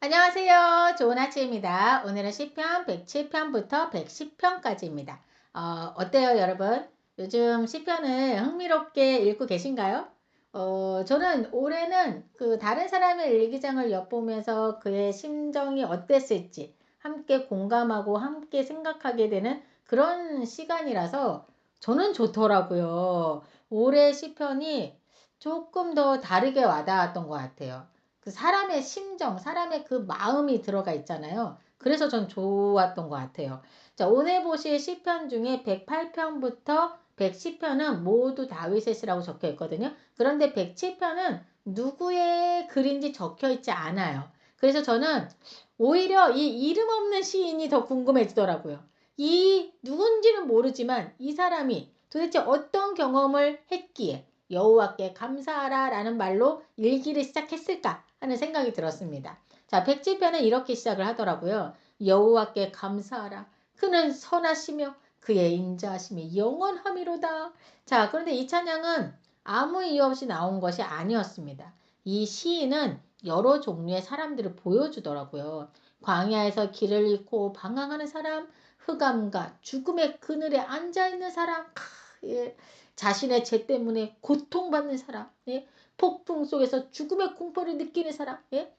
안녕하세요. 좋은 아침입니다. 오늘은 시편 107편부터 110편까지입니다. 어때요, 여러분? 요즘 시편을 흥미롭게 읽고 계신가요? 저는 올해는 그 다른 사람의 일기장을 엿보면서 그의 심정이 어땠을지 함께 공감하고 함께 생각하게 되는 그런 시간이라서 저는 좋더라고요. 올해 시편이 조금 더 다르게 와닿았던 것 같아요. 그 사람의 심정, 사람의 그 마음이 들어가 있잖아요. 그래서 전 좋았던 것 같아요. 자, 오늘 보실 시편 중에 108편부터 110편은 모두 다윗의 시라고 적혀 있거든요. 그런데 107편은 누구의 글인지 적혀 있지 않아요. 그래서 저는 오히려 이 이름 없는 시인이 더 궁금해지더라고요. 이 누군지는 모르지만 이 사람이 도대체 어떤 경험을 했기에 여호와께 감사하라 라는 말로 일기를 시작했을까 하는 생각이 들었습니다. 자, 107편은 이렇게 시작을 하더라고요. 여호와께 감사하라. 그는 선하시며 그의 인자하심이 영원함이로다. 자, 그런데 이 찬양은 아무 이유 없이 나온 것이 아니었습니다. 이 시인은 여러 종류의 사람들을 보여주더라고요. 광야에서 길을 잃고 방황하는 사람, 흑암과 죽음의 그늘에 앉아있는 사람, 예. 자신의 죄 때문에 고통받는 사람, 예? 폭풍 속에서 죽음의 공포를 느끼는 사람, 예?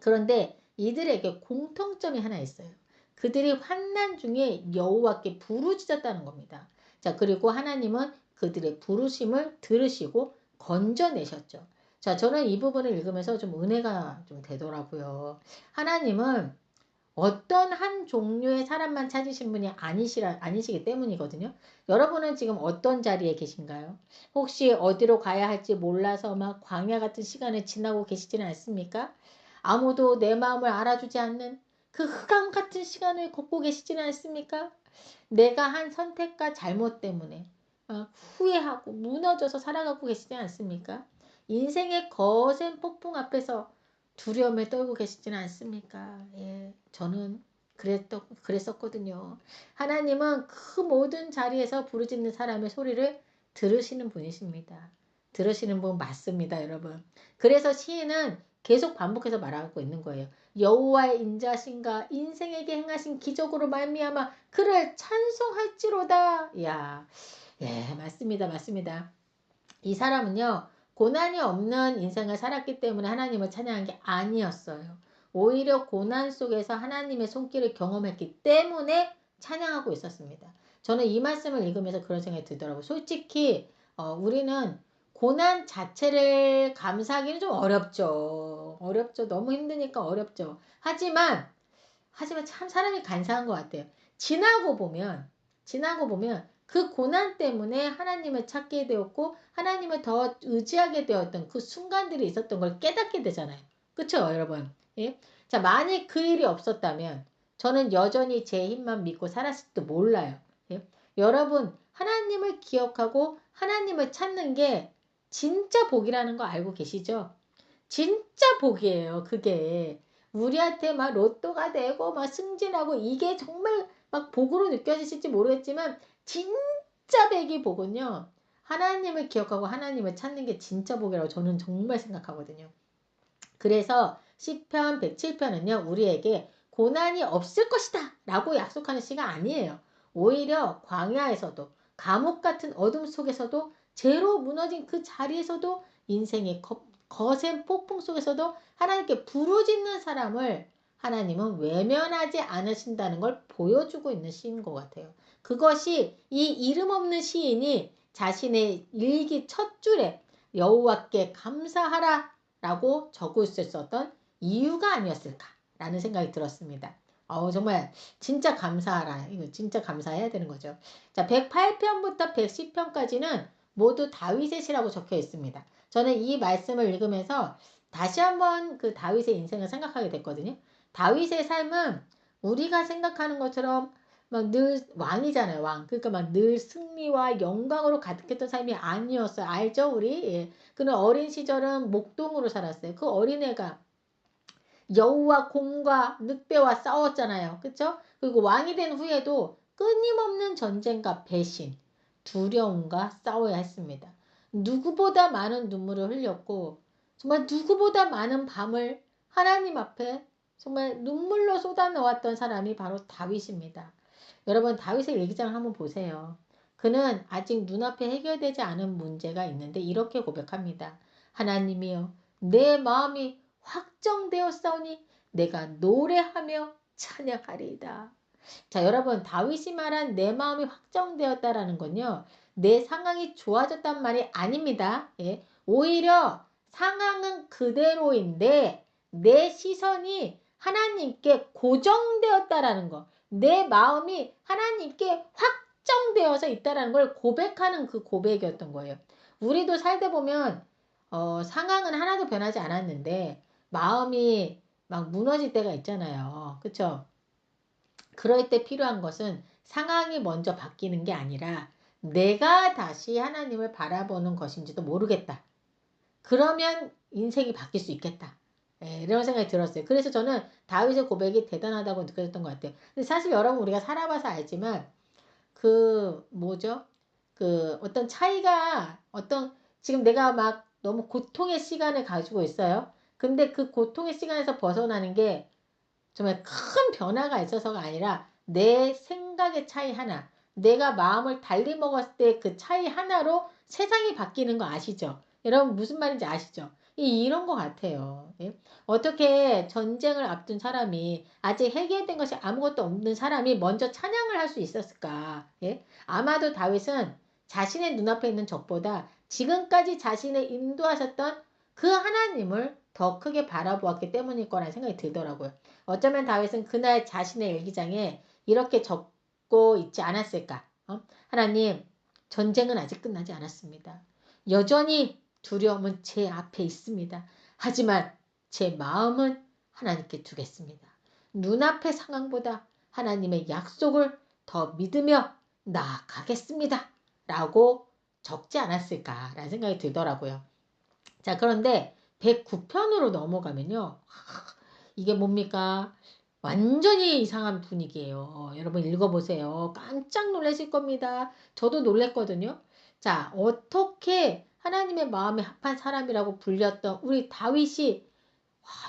그런데 이들에게 공통점이 하나 있어요. 그들이 환난 중에 여호와께 부르짖었다는 겁니다. 자, 그리고 하나님은 그들의 부르심을 들으시고 건져내셨죠. 자, 저는 이 부분을 읽으면서 좀 은혜가 좀 되더라고요. 하나님은 어떤 한 종류의 사람만 찾으신 분이 아니시기 때문이거든요. 여러분은 지금 어떤 자리에 계신가요? 혹시 어디로 가야 할지 몰라서 막 광야 같은 시간을 지나고 계시지는 않습니까? 아무도 내 마음을 알아주지 않는 그 흑암 같은 시간을 걷고 계시지는 않습니까? 내가 한 선택과 잘못 때문에 후회하고 무너져서 살아가고 계시지 않습니까? 인생의 거센 폭풍 앞에서 두려움에 떨고 계시지는 않습니까? 예, 저는 그랬었거든요. 하나님은 그 모든 자리에서 부르짖는 사람의 소리를 들으시는 분이십니다. 들으시는 분 맞습니다, 여러분. 그래서 시인은 계속 반복해서 말하고 있는 거예요. 여호와의 인자신가 인생에게 행하신 기적으로 말미암아 그를 찬송할지로다. 야, 예, 맞습니다, 맞습니다. 이 사람은요, 고난이 없는 인생을 살았기 때문에 하나님을 찬양한 게 아니었어요. 오히려 고난 속에서 하나님의 손길을 경험했기 때문에 찬양하고 있었습니다. 저는 이 말씀을 읽으면서 그런 생각이 들더라고요. 솔직히 우리는 고난 자체를 감사하기는 좀 어렵죠. 어렵죠. 너무 힘드니까 어렵죠. 하지만 참 사람이 간사한 것 같아요. 지나고 보면 그 고난 때문에 하나님을 찾게 되었고 하나님을 더 의지하게 되었던 그 순간들이 있었던 걸 깨닫게 되잖아요. 그렇죠, 여러분? 예? 자, 만약 그 일이 없었다면 저는 여전히 제 힘만 믿고 살았을지도 몰라요. 예? 여러분, 하나님을 기억하고 하나님을 찾는 게 진짜 복이라는 거 알고 계시죠? 진짜 복이에요, 그게. 우리한테 막 로또가 되고 막 승진하고 이게 정말 막 복으로 느껴지실지 모르겠지만 진짜 백이 복은요. 하나님을 기억하고 하나님을 찾는 게 진짜 복이라고 저는 정말 생각하거든요. 그래서 시편 107편은요. 우리에게 고난이 없을 것이다 라고 약속하는 시가 아니에요. 오히려 광야에서도 감옥 같은 어둠 속에서도 죄로 무너진 그 자리에서도 인생의 거센 폭풍 속에서도 하나님께 부르짖는 사람을 하나님은 외면하지 않으신다는 걸 보여주고 있는 시인 것 같아요. 그것이 이 이름 없는 시인이 자신의 일기 첫 줄에 여호와께 감사하라 라고 적을 수 있었던 이유가 아니었을까라는 생각이 들었습니다. 정말 진짜 감사하라. 이거 진짜 감사해야 되는 거죠. 자, 108편부터 110편까지는 모두 다윗의 시라고 적혀 있습니다. 저는 이 말씀을 읽으면서 다시 한번 그 다윗의 인생을 생각하게 됐거든요. 다윗의 삶은 우리가 생각하는 것처럼 막 늘 왕이잖아요, 왕. 그러니까 막 늘 승리와 영광으로 가득했던 삶이 아니었어요. 알죠, 우리? 예. 그는 어린 시절은 목동으로 살았어요. 그 어린애가 여우와 곰과 늑대와 싸웠잖아요. 그쵸? 그리고 왕이 된 후에도 끊임없는 전쟁과 배신, 두려움과 싸워야 했습니다. 누구보다 많은 눈물을 흘렸고 정말 누구보다 많은 밤을 하나님 앞에 정말 눈물로 쏟아놓았던 사람이 바로 다윗입니다. 여러분 다윗의 일기장을 한번 보세요. 그는 아직 눈앞에 해결되지 않은 문제가 있는데 이렇게 고백합니다. 하나님이여 내 마음이 확정되었사오니 내가 노래하며 찬양하리이다. 자 여러분 다윗이 말한 내 마음이 확정되었다라는 건요. 내 상황이 좋아졌단 말이 아닙니다. 예. 오히려 상황은 그대로인데 내 시선이 하나님께 고정되었다라는 거. 내 마음이 하나님께 확정되어서 있다라는 걸 고백하는 그 고백이었던 거예요. 우리도 살다 보면 상황은 하나도 변하지 않았는데 마음이 막 무너질 때가 있잖아요. 그쵸? 그럴 때 필요한 것은 상황이 먼저 바뀌는 게 아니라 내가 다시 하나님을 바라보는 것인지도 모르겠다. 그러면 인생이 바뀔 수 있겠다. 예, 이런 생각이 들었어요. 그래서 저는 다윗의 고백이 대단하다고 느껴졌던 것 같아요. 근데 사실 여러분 우리가 살아봐서 알지만 그 뭐죠? 그 어떤 차이가 지금 내가 막 너무 고통의 시간을 가지고 있어요. 근데 그 고통의 시간에서 벗어나는 게 정말 큰 변화가 있어서가 아니라 내 생각의 차이 하나, 내가 마음을 달리 먹었을 때 그 차이 하나로 세상이 바뀌는 거 아시죠? 여러분 무슨 말인지 아시죠? 이런 거 같아요. 예? 어떻게 전쟁을 앞둔 사람이 아직 해결된 것이 아무것도 없는 사람이 먼저 찬양을 할 수 있었을까? 예? 아마도 다윗은 자신의 눈앞에 있는 적보다 지금까지 자신을 인도하셨던 그 하나님을 더 크게 바라보았기 때문일 거라는 생각이 들더라고요. 어쩌면 다윗은 그날 자신의 일기장에 이렇게 적고 있지 않았을까? 하나님, 전쟁은 아직 끝나지 않았습니다. 여전히 두려움은 제 앞에 있습니다. 하지만 제 마음은 하나님께 두겠습니다. 눈앞의 상황보다 하나님의 약속을 더 믿으며 나아가겠습니다. 라고 적지 않았을까라는 생각이 들더라고요. 자, 그런데 109편으로 넘어가면요. 이게 뭡니까? 완전히 이상한 분위기예요. 여러분 읽어보세요. 깜짝 놀라실 겁니다. 저도 놀랬거든요. 자, 어떻게 하나님의 마음에 합한 사람이라고 불렸던 우리 다윗이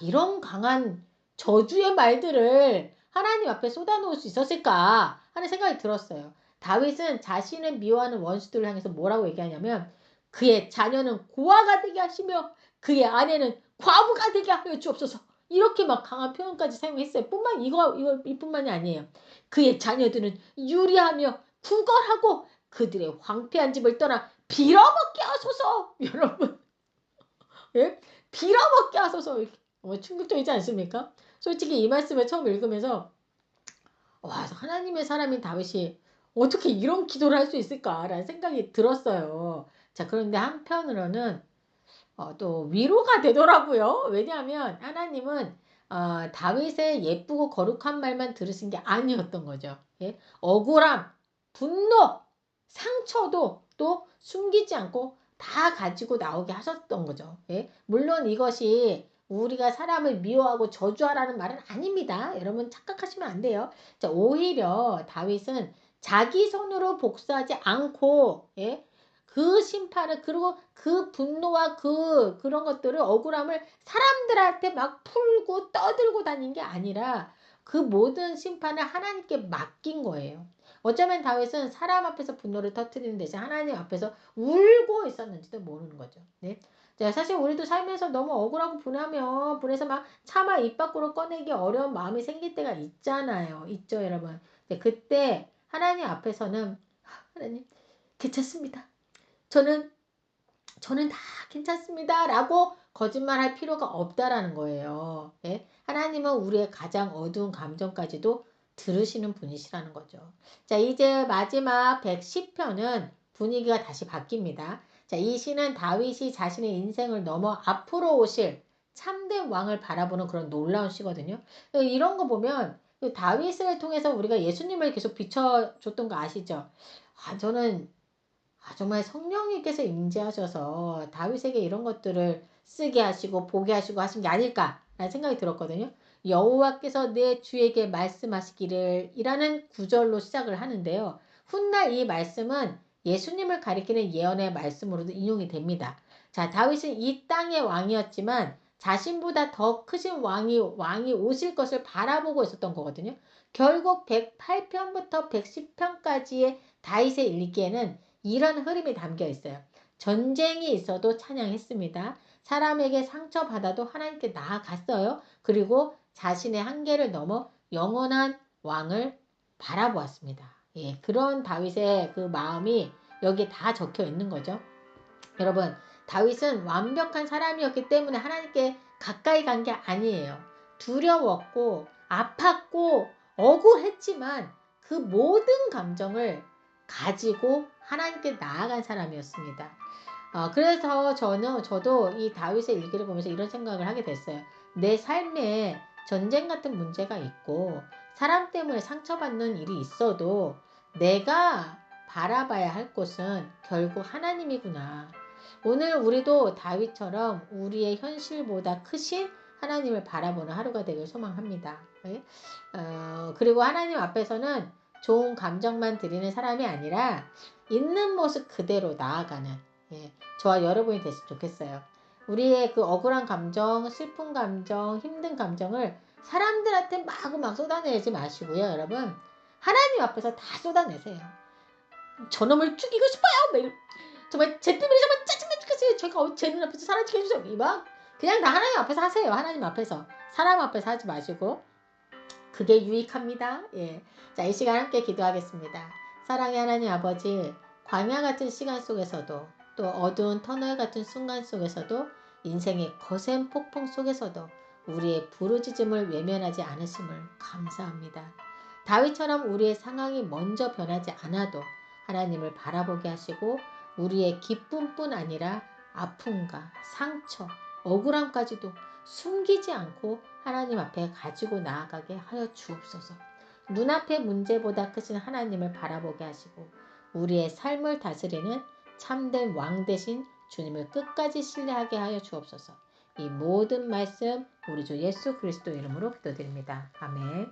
이런 강한 저주의 말들을 하나님 앞에 쏟아놓을 수 있었을까 하는 생각이 들었어요. 다윗은 자신을 미워하는 원수들을 향해서 뭐라고 얘기하냐면 그의 자녀는 고아가 되게 하시며 그의 아내는 과부가 되게 하여 주옵소서. 이렇게 막 강한 표현까지 사용했어요. 이뿐만이 아니에요. 그의 자녀들은 유리하며 구걸하고 그들의 황폐한 집을 떠나 빌어먹게 하소서. 여러분, 예? 빌어먹게 하소서. 충격적이지 않습니까? 솔직히 이 말씀을 처음 읽으면서 와 하나님의 사람인 다윗이 어떻게 이런 기도를 할 수 있을까라는 생각이 들었어요. 자 그런데 한편으로는 또 위로가 되더라고요. 왜냐하면 하나님은 다윗의 예쁘고 거룩한 말만 들으신 게 아니었던 거죠. 예? 억울함, 분노, 상처도 또 숨기지 않고 다 가지고 나오게 하셨던 거죠. 예? 물론 이것이 우리가 사람을 미워하고 저주하라는 말은 아닙니다. 여러분 착각하시면 안 돼요. 자, 오히려 다윗은 자기 손으로 복수하지 않고 예? 그 심판을 그리고 그 분노와 그런 것들을 억울함을 사람들한테 막 풀고 떠들고 다닌 게 아니라 그 모든 심판을 하나님께 맡긴 거예요. 어쩌면 다윗은 사람 앞에서 분노를 터뜨리는 대신 하나님 앞에서 울고 있었는지도 모르는 거죠. 네. 자, 사실 우리도 살면서 너무 억울하고 분해서 막 차마 입 밖으로 꺼내기 어려운 마음이 생길 때가 있잖아요. 있죠, 여러분. 네, 그때 하나님 앞에서는 하나님 괜찮습니다. 저는 다 괜찮습니다. 라고 거짓말할 필요가 없다라는 거예요. 예? 하나님은 우리의 가장 어두운 감정까지도 들으시는 분이시라는 거죠. 자, 이제 마지막 110편은 분위기가 다시 바뀝니다. 자, 이 시는 다윗이 자신의 인생을 넘어 앞으로 오실 참된 왕을 바라보는 그런 놀라운 시거든요. 이런 거 보면 다윗을 통해서 우리가 예수님을 계속 비춰줬던 거 아시죠? 저는 정말 성령님께서 임재하셔서 다윗에게 이런 것들을 쓰게 하시고 보게 하시고 하신 게 아닐까라는 생각이 들었거든요. 여호와께서 내 주에게 말씀하시기를 이라는 구절로 시작을 하는데요. 훗날 이 말씀은 예수님을 가리키는 예언의 말씀으로도 인용이 됩니다. 자, 다윗은 이 땅의 왕이었지만 자신보다 더 크신 왕이 오실 것을 바라보고 있었던 거거든요. 결국 108편부터 110편까지의 다윗의 일기에는 이런 흐름이 담겨 있어요. 전쟁이 있어도 찬양했습니다. 사람에게 상처받아도 하나님께 나아갔어요. 그리고 자신의 한계를 넘어 영원한 왕을 바라보았습니다. 예, 그런 다윗의 그 마음이 여기에 다 적혀 있는 거죠. 여러분, 다윗은 완벽한 사람이었기 때문에 하나님께 가까이 간 게 아니에요. 두려웠고 아팠고 억울했지만 그 모든 감정을 가지고 하나님께 나아간 사람이었습니다. 그래서 저도 이 다윗의 일기를 보면서 이런 생각을 하게 됐어요. 내 삶에 전쟁 같은 문제가 있고 사람 때문에 상처받는 일이 있어도 내가 바라봐야 할 곳은 결국 하나님이구나. 오늘 우리도 다윗처럼 우리의 현실보다 크신 하나님을 바라보는 하루가 되길 소망합니다. 네? 그리고 하나님 앞에서는 좋은 감정만 드리는 사람이 아니라 있는 모습 그대로 나아가는, 예, 저와 여러분이 됐으면 좋겠어요. 우리의 그 억울한 감정, 슬픈 감정, 힘든 감정을 사람들한테 마구막 쏟아내지 마시고요, 여러분. 하나님 앞에서 다 쏟아내세요. 저놈을 죽이고 싶어요! 정말 제 때문에 정말 짜증나 죽겠어요. 제가 제 눈앞에서 사라지게 해주세요. 막 그냥 다 하나님 앞에서 하세요. 하나님 앞에서. 사람 앞에서 하지 마시고. 그게 유익합니다. 예. 자, 이 시간 함께 기도하겠습니다. 사랑의 하나님 아버지, 광야 같은 시간 속에서도 또 어두운 터널 같은 순간 속에서도 인생의 거센 폭풍 속에서도 우리의 부르짖음을 외면하지 않으심을 감사합니다. 다윗처럼 우리의 상황이 먼저 변하지 않아도 하나님을 바라보게 하시고 우리의 기쁨뿐 아니라 아픔과 상처, 억울함까지도 숨기지 않고 하나님 앞에 가지고 나아가게 하여 주옵소서. 눈앞의 문제보다 크신 하나님을 바라보게 하시고 우리의 삶을 다스리는 참된 왕 되신 주님을 끝까지 신뢰하게 하여 주옵소서. 이 모든 말씀 우리 주 예수 그리스도 이름으로 기도드립니다. 아멘.